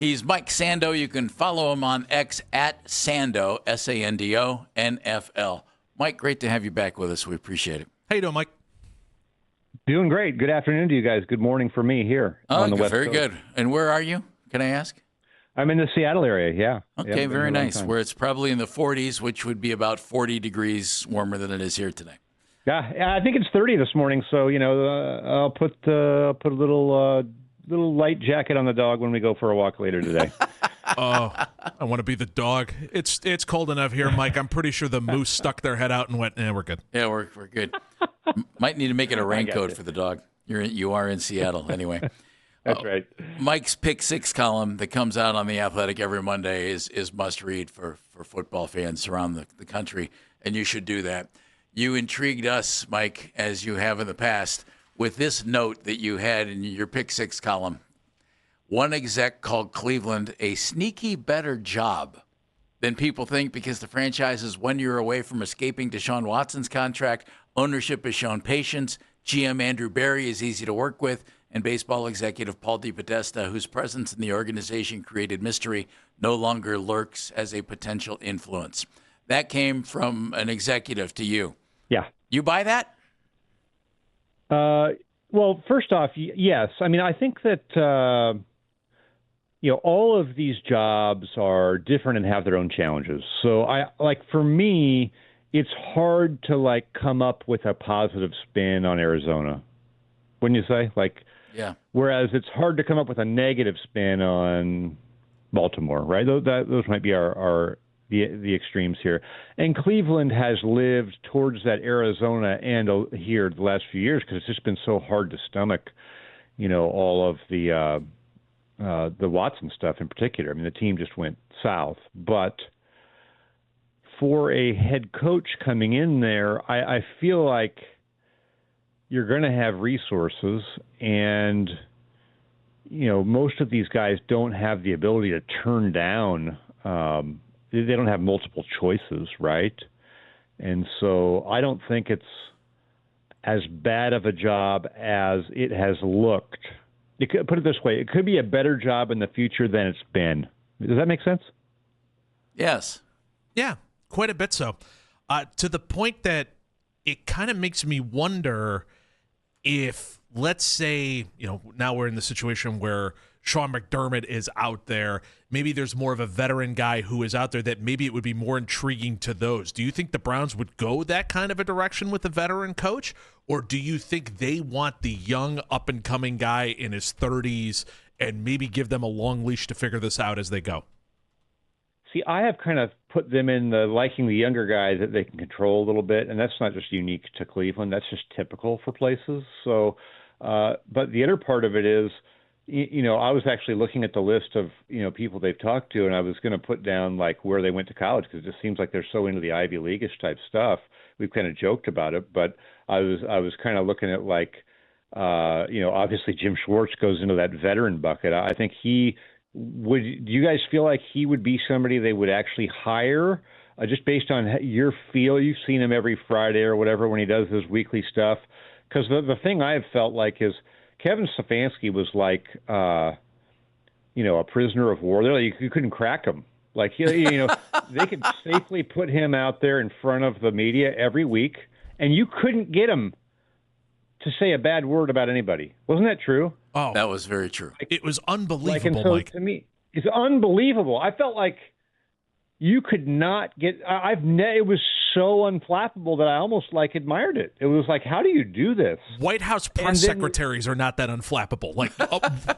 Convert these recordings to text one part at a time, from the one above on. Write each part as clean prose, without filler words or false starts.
He's Mike Sando. You can follow him on X at Sando, Sando, NFL. Mike, great to have you back with us. We appreciate it. How you doing, Mike? Doing great. Good afternoon to you guys. Good morning for me here on the West very Coast. good. And where are you? Can I ask? I'm in the Seattle area, yeah. Okay, Yep, very nice. Where it's probably in the 40s, which would be about 40 degrees warmer than it is here today. Yeah, I think it's 30 this morning, so I'll put a little light jacket on the dog when we go for a walk later today. Oh, I want to be the dog. It's cold enough here, Mike. I'm pretty sure the moose stuck their head out and went, we're good. Yeah, we're good. Might need to make it a raincoat for the dog. You are in Seattle anyway. That's right. Mike's Pick Six column that comes out on The Athletic every Monday is must read for football fans around the country, and you should do that. You intrigued us, Mike, as you have in the past, with this note that you had in your Pick Six column. One exec called Cleveland a sneaky better job than people think because the franchise is 1 year away from escaping Deshaun Watson's contract. Ownership has shown patience. GM Andrew Berry is easy to work with. And baseball executive Paul DePodesta, whose presence in the organization created mystery, no longer lurks as a potential influence. That came from an executive to you. Yeah. You buy that? Well, first off, yes. I mean, I think that all of these jobs are different and have their own challenges. So for me, it's hard to come up with a positive spin on Arizona. Wouldn't you say? Yeah. Whereas it's hard to come up with a negative spin on Baltimore, right? Those might be the extremes here. And Cleveland has lived towards that Arizona end here the last few years because it's just been so hard to stomach, all of the Watson stuff in particular. I mean, the team just went south. But for a head coach coming in there, I feel like you're going to have resources, and most of these guys don't have the ability to turn down. They don't have multiple choices, right? And so I don't think it's as bad of a job as it has looked. Put it this way: it could be a better job in the future than it's been. Does that make sense? Yes. Yeah, quite a bit so. To the point that it kind of makes me wonder if, let's say, now we're in the situation where Sean McDermott is out there, maybe there's more of a veteran guy who is out there that maybe it would be more intriguing to those. Do you think the Browns would go that kind of a direction with a veteran coach? Or do you think they want the young up-and-coming guy in his 30s and maybe give them a long leash to figure this out as they go? See, I have kind of put them in the liking the younger guys that they can control a little bit, and that's not just unique to Cleveland. That's just typical for places. So, but the other part of it is, I was actually looking at the list of, people they've talked to, and I was going to put down where they went to college because it just seems like they're so into the Ivy League-ish type stuff. We've kind of joked about it, but I was kind of looking at obviously Jim Schwartz goes into that veteran bucket. I think do you guys feel like he would be somebody they would actually hire just based on your feel? You've seen him every Friday or whatever when he does his weekly stuff. Because the thing I've felt like is Kevin Stefanski was a prisoner of war. You couldn't crack him. They could safely put him out there in front of the media every week, and you couldn't get him to say a bad word about anybody. Wasn't that true? Oh, that was very true. It was unbelievable, Mike. To me, it's unbelievable. I felt like you could not get. It was so unflappable that I almost admired it. It was how do you do this? White House press secretaries are not that unflappable.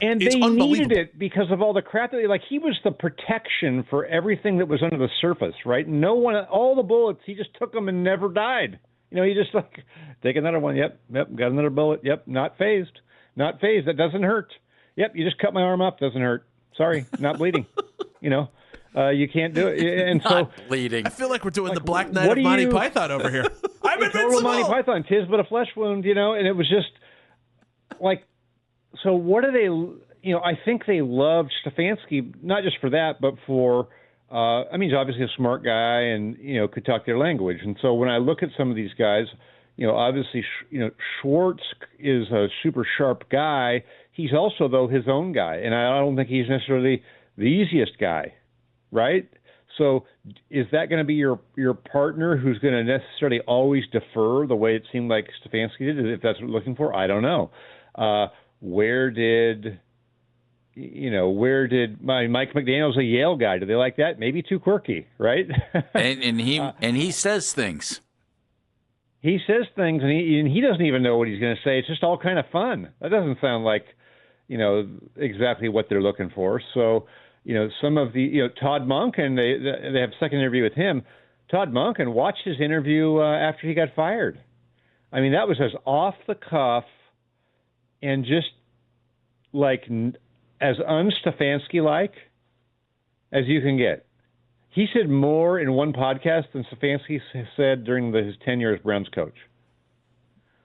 And they needed it because of all the crap that he was the protection for everything that was under the surface, right? No one, all the bullets, he just took them and never died. He just take another one. Yep, got another bullet. Yep, not phased. That doesn't hurt. Yep, you just cut my arm off. Doesn't hurt. Sorry, not bleeding. You can't do it. And not bleeding. I feel like we're doing the Black Knight of Monty Python over here. I'm invincible. Monty Python, 'tis but a flesh wound, and it was just so what do they, I think they loved Stefanski, not just for that, but for, he's obviously a smart guy and, could talk their language. And so when I look at some of these guys, obviously, Schwartz is a super sharp guy. He's also, though, his own guy. And I don't think he's necessarily the easiest guy, right? So is that going to be your partner who's going to necessarily always defer the way it seemed like Stefanski did? If that's what we're looking for, I don't know. Where did Mike McDaniel's a Yale guy? Do they like that? Maybe too quirky, right? and he says things. He says things, and he doesn't even know what he's going to say. It's just all kind of fun. That doesn't sound like, exactly what they're looking for. So, some of the, Todd Monken, they have a second interview with him. Todd Monken watched his interview after he got fired. I mean, that was as off the cuff and just like as un-Stefanski-like as you can get. He said more in one podcast than Stefanski said during his tenure as Browns coach.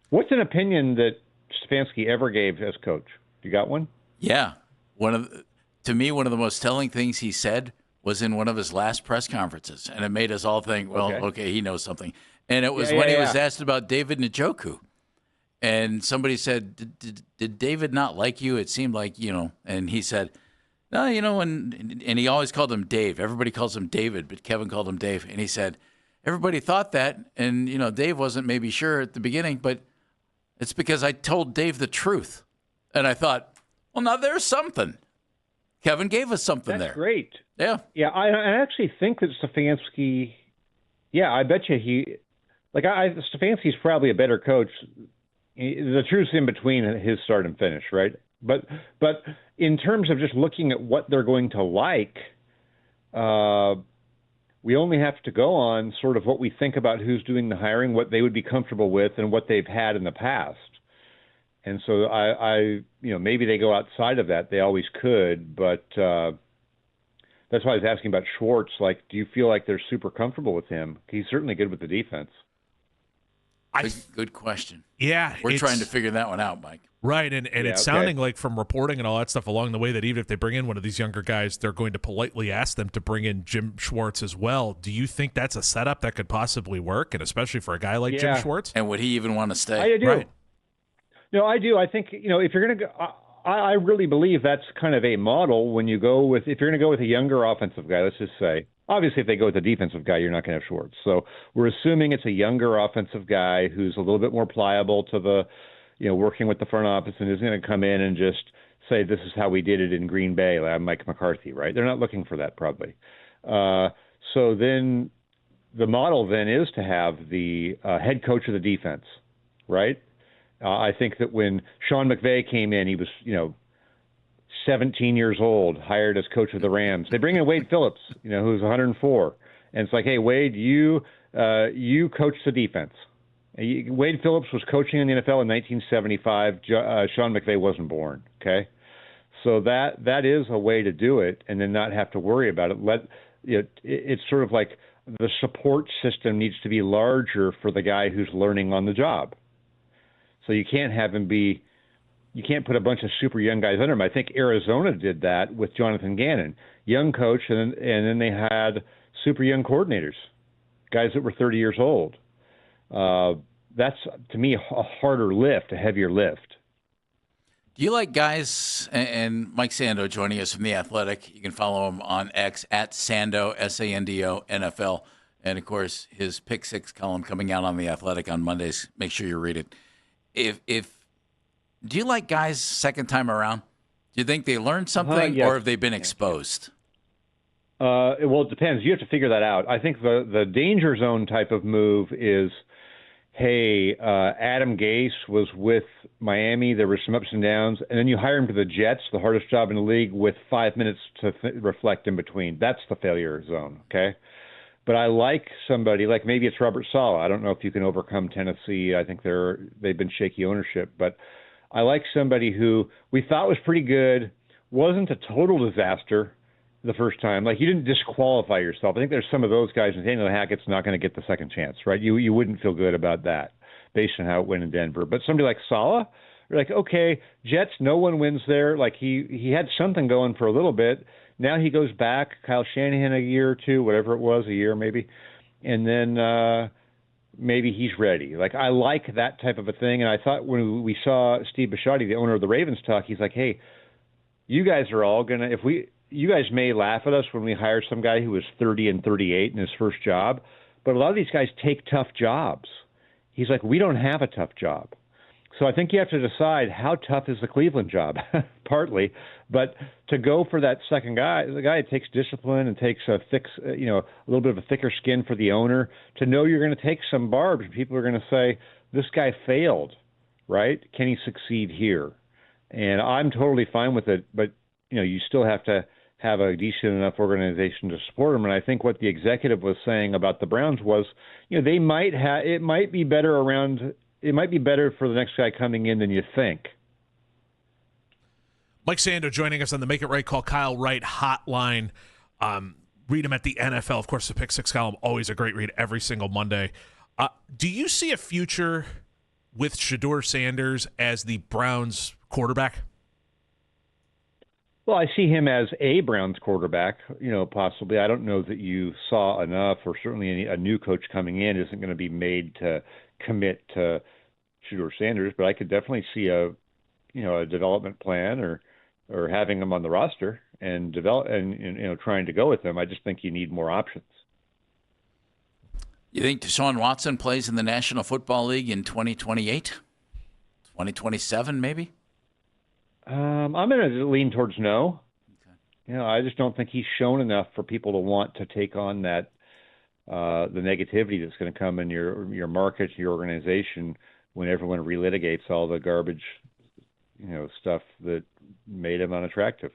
What's an opinion that Stefanski ever gave as coach? You got one? Yeah. To me, one of the most telling things he said was in one of his last press conferences, and it made us all think, well, okay he knows something. And it was when he was asked about David Njoku. And somebody said, did David not like you? It seemed like, and he said, no, and he always called him Dave. Everybody calls him David, but Kevin called him Dave. And he said, everybody thought that, and, Dave wasn't maybe sure at the beginning, but it's because I told Dave the truth. And I thought, well, now there's something. Kevin gave us something there. That's great. Yeah. Yeah, I actually think that Stefanski, I bet you Stefanski's probably a better coach. The truth's in between his start and finish, right? But in terms of just looking at what they're going to like, we only have to go on sort of what we think about who's doing the hiring, what they would be comfortable with, and what they've had in the past. And so I maybe they go outside of that. They always could, but that's why I was asking about Schwartz. Like, do you feel like they're super comfortable with him? He's certainly good with the defense. Good question. Yeah. We're trying to figure that one out, Mike. Right, and it's sounding like from reporting and all that stuff along the way that even if they bring in one of these younger guys, they're going to politely ask them to bring in Jim Schwartz as well. Do you think that's a setup that could possibly work, and especially for a guy like Jim Schwartz? And would he even want to stay? I do. Right. No, I do. I think, if you're going to go, I really believe that's kind of a model when you go with, if you're going to go with a younger offensive guy, let's just say, obviously if they go with a defensive guy, you're not going to have Schwartz. So we're assuming it's a younger offensive guy who's a little bit more pliable to the, working with the front office and is going to come in and just say, this is how we did it in Green Bay, like Mike McCarthy, right? They're not looking for that probably. So then the model then is to have the head coach of the defense, right? I think that when Sean McVay came in, he was, 17 years old, hired as coach of the Rams. They bring in Wade Phillips, who's 104. And it's like, hey, Wade, you coach the defense. Wade Phillips was coaching in the NFL in 1975. Sean McVay wasn't born, okay? So that is a way to do it and then not have to worry about it. It's sort of like the support system needs to be larger for the guy who's learning on the job. So you can't have him you can't put a bunch of super young guys under him. I think Arizona did that with Jonathan Gannon, young coach, and then they had super young coordinators, guys that were 30 years old. That's, to me, a harder lift, a heavier lift. Do you like guys, and Mike Sando joining us from The Athletic. You can follow him on X at Sando, Sando, NFL. And, of course, his Pick Six column coming out on The Athletic on Mondays. Make sure you read it. Do you like guys second time around? Do you think they learned something or have they been exposed? Well, it depends. You have to figure that out. I think the danger zone type of move is, hey, Adam Gase was with Miami. There were some ups and downs. And then you hire him to the Jets, the hardest job in the league, with 5 minutes to reflect in between. That's the failure zone, okay? But I like somebody, like maybe it's Robert Saleh. I don't know if you can overcome Tennessee. I think they've been shaky ownership. But I like somebody who we thought was pretty good, wasn't a total disaster the first time. Like, you didn't disqualify yourself. I think there's some of those guys, Nathaniel Hackett's not going to get the second chance, right? You wouldn't feel good about that based on how it went in Denver. But somebody like Saleh, you're like, okay, Jets, no one wins there. Like, he had something going for a little bit. Now he goes back, Kyle Shanahan a year or two, whatever it was, a year maybe, and then maybe he's ready. Like, I like that type of a thing. And I thought when we saw Steve Bisciotti, the owner of the Ravens, talk, he's like, hey, you guys are all going to, you guys may laugh at us when we hire some guy who was 30 and 38 in his first job, but a lot of these guys take tough jobs. He's like, we don't have a tough job. So I think you have to decide how tough is the Cleveland job, partly, but to go for that second guy, the guy that takes discipline and takes a little bit of a thicker skin for the owner, to know you're going to take some barbs. People are going to say, this guy failed, right? Can he succeed here? And I'm totally fine with it, but you still have to have a decent enough organization to support him. And I think what the executive was saying about the Browns was, they might have, it might be better for the next guy coming in than you think. Mike Sando joining us on the Make It Right Call Kyle Wright hotline. Read him at the NFL. Of course, the Pick Six column, always a great read every single Monday. Do you see a future with Shedeur Sanders as the Browns quarterback? Well, I see him as a Browns quarterback, possibly. I don't know that you saw enough, or certainly a new coach coming in isn't going to be made to commit to Shedeur Sanders, but I could definitely see a development plan or having him on the roster and trying to go with him. I just think you need more options. You think Deshaun Watson plays in the National Football League in 2028? 2027 maybe? I'm going to lean towards no. Okay. I just don't think he's shown enough for people to want to take on that the negativity that's going to come in your market, your organization, when everyone relitigates all the garbage, stuff that made him unattractive.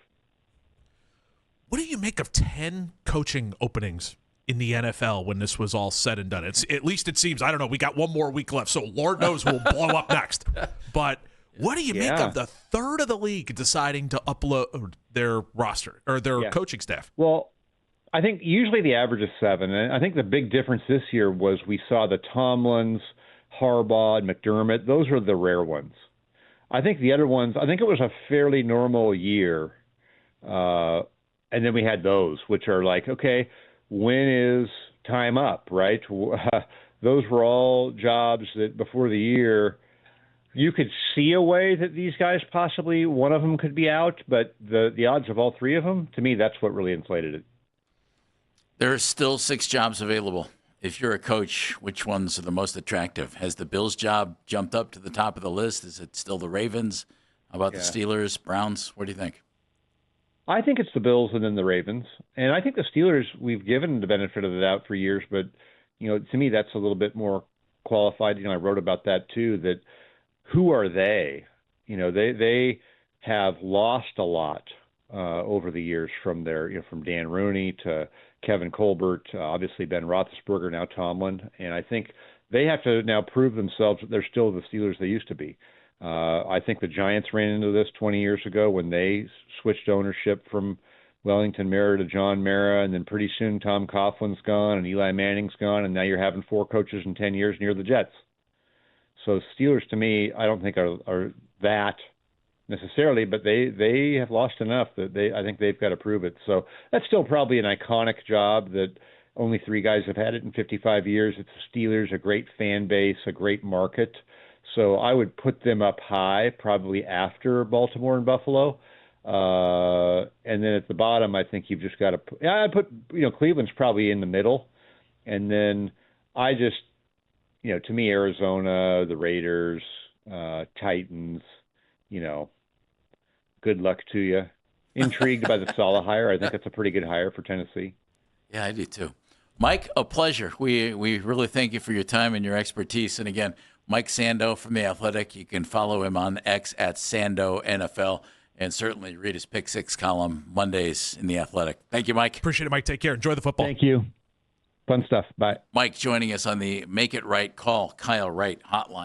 What do you make of 10 coaching openings in the NFL when this was all said and done? At least it seems, I don't know, we got one more week left, so Lord knows who will blow up next. But what do you make of the third of the league deciding to upload their roster or their coaching staff? Well, I think usually the average is 7. And I think the big difference this year was we saw the Tomlins, Harbaugh, and McDermott. Those are the rare ones. I think the other ones, I think it was a fairly normal year. And then we had those, which are like, okay, when is time up, right? Those were all jobs that before the year, you could see a way that these guys possibly, one of them could be out, but the odds of all three of them, to me, that's what really inflated it. There are still 6 jobs available. If you're a coach, which ones are the most attractive? Has the Bills job jumped up to the top of the list? Is it still the Ravens? How about the Steelers, Browns? What do you think? I think it's the Bills and then the Ravens. And I think the Steelers, we've given the benefit of the doubt for years, but, to me, that's a little bit more qualified. I wrote about that too, that who are they? They have lost a lot over the years from from Dan Rooney to Kevin Colbert, obviously Ben Roethlisberger, now Tomlin. And I think they have to now prove themselves that they're still the Steelers they used to be. I think the Giants ran into this 20 years ago when they switched ownership from Wellington Mara to John Mara, and then pretty soon Tom Coughlin's gone and Eli Manning's gone, and now you're having 4 coaches in 10 years near the Jets. So Steelers, to me, I don't think are that necessarily, but they have lost enough that I think they've got to prove it. So that's still probably an iconic job that only 3 guys have had it in 55 years. It's the Steelers, a great fan base, a great market. So I would put them up high, probably after Baltimore and Buffalo. And then at the bottom, I think you've just got to I put Cleveland's probably in the middle. And then I just, to me, Arizona, the Raiders, Titans, good luck to you. Intrigued by the Saleh hire. I think that's a pretty good hire for Tennessee. Yeah, I do too. Mike, a pleasure. We really thank you for your time and your expertise. And again, Mike Sando from The Athletic. You can follow him on X at Sando NFL, and certainly read his Pick Six column Mondays in The Athletic. Thank you, Mike. Appreciate it, Mike. Take care. Enjoy the football. Thank you. Fun stuff. Bye. Mike joining us on the Make It Right Call Kyle Wright hotline.